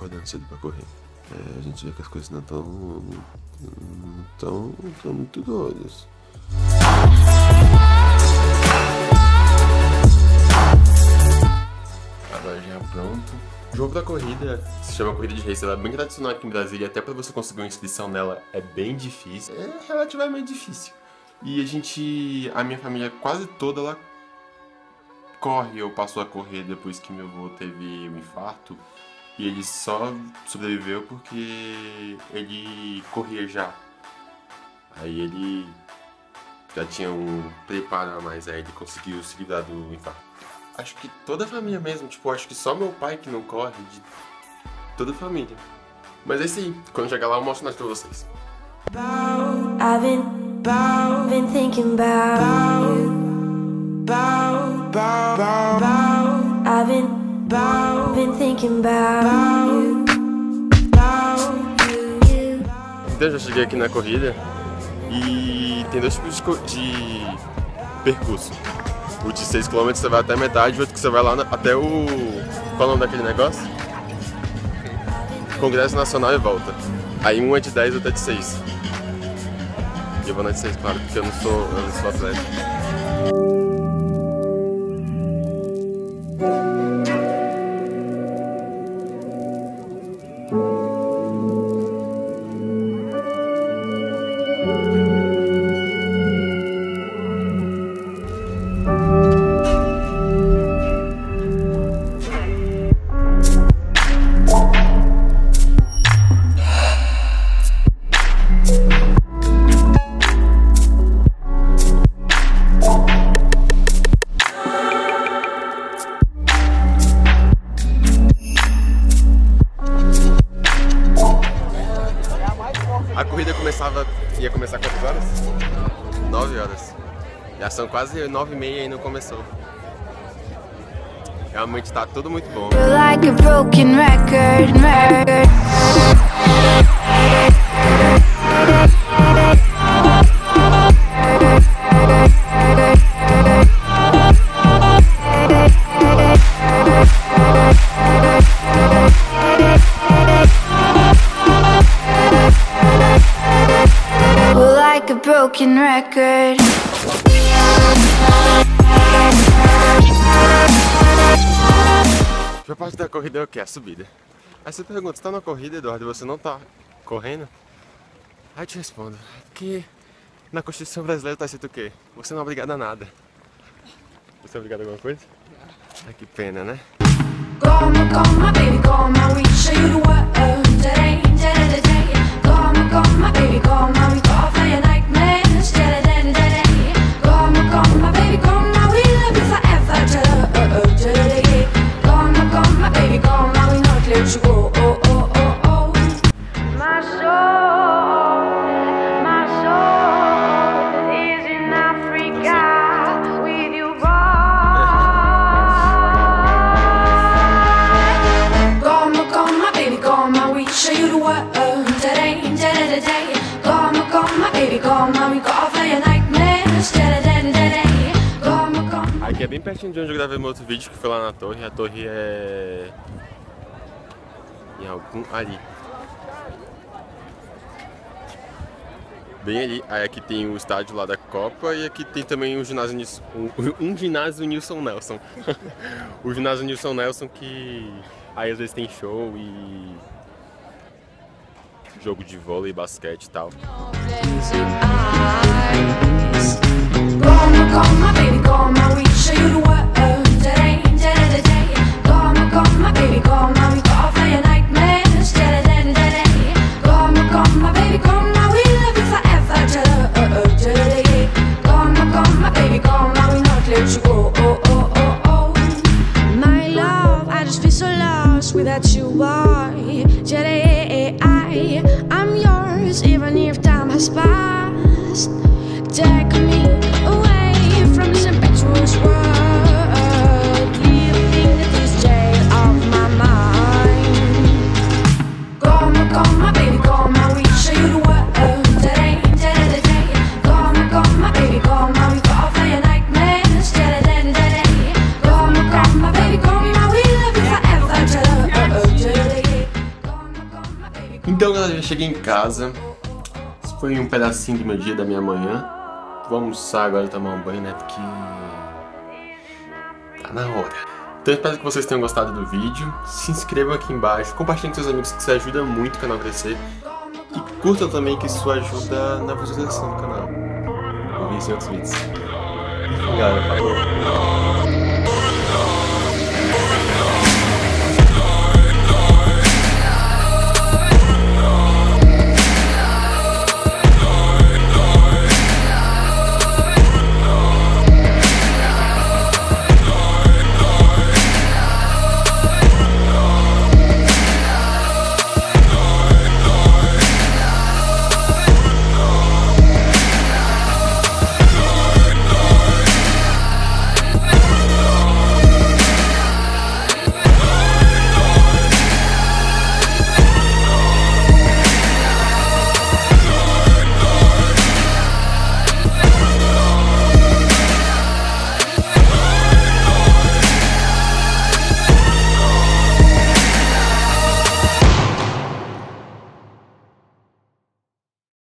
acordando cedo pra correr. A gente vê que as coisas não estão muito doidas. Agora já pronto. O jogo da corrida se chama Corrida de Race, ela é bem tradicional aqui em Brasília, até pra você conseguir uma inscrição nela é bem difícil, é relativamente difícil. E a minha família quase toda ela corre ou passou a correr depois que meu avô teve um infarto. E ele só sobreviveu porque ele corria já. Aí ele já tinha um preparo a mais, aí ele conseguiu se livrar do infarto. Acho que toda a família mesmo, tipo, acho que só meu pai que não corre, de toda a família. Mas é isso aí, quando chegar lá eu mostro mais pra vocês. I've been thinking about you. I've been thinking about you. Então eu já cheguei aqui na corrida e tem dois tipos de percurso. O de 6 km você vai até a metade, o outro que você vai lá até o... Qual é o nome daquele negócio? Congresso Nacional e volta. Aí um é de 10 e outro é de 6. E eu vou na de 6, claro, porque eu não sou atleta. A corrida ia começar quantas horas? 9 horas. Já são quase 9h30 e não começou. Realmente tá tudo muito bom. Like a broken record. Like a broken record. A parte da corrida é o que? A subida. Aí você pergunta, você tá na corrida, Eduardo, e você não tá correndo? Aí eu te respondo, porque na Constituição Brasileira tá escrito o quê? Você não é obrigado a nada. Você é obrigado a alguma coisa? Ai, que pena, né? Come, baby, come, we show you the world today. Come, baby, come, we go for your nightmares. Come, baby, come, we love you forever. Come, baby, come, we not let you go. My soul is in Africa with you, boy. Come, baby, come, we show you the world today. Come, baby, come, we go for your nightmares. Aqui é bem pertinho de onde eu gravei meu outro vídeo, que foi lá na torre. A torre é... em algum... ali. Bem ali. Aí aqui tem o estádio lá da Copa e aqui tem também o ginásio um ginásio Nilson Nelson. O ginásio Nilson Nelson que... aí às vezes tem show e... jogo de vôlei, basquete e tal. Come, baby, come, we show you the world today. Come, baby, come, we go for your nightmares. Come, baby, come, we love you forever. Come, baby, come, we not let you go. My love, I just feel so lost without you, boy. I'm yours, even if time has passed. Take me away from this impetuous world, living in this jail of my mind. Come, baby, come, we show you the world today. Come, baby, come, we go for your nightmares. Come, baby, come, we love you forever. Então, galera, eu cheguei em casa. Esse foi um pedacinho do meu dia, da minha manhã. Vou almoçar agora e tomar um banho, né? Porque tá na hora. Então, espero que vocês tenham gostado do vídeo. Se inscrevam aqui embaixo, compartilhem com seus amigos, que isso ajuda muito o canal a crescer. E curtam também, que isso ajuda na visualização do canal. Vou ver isso em outros vídeos. Enfim, galera, falou!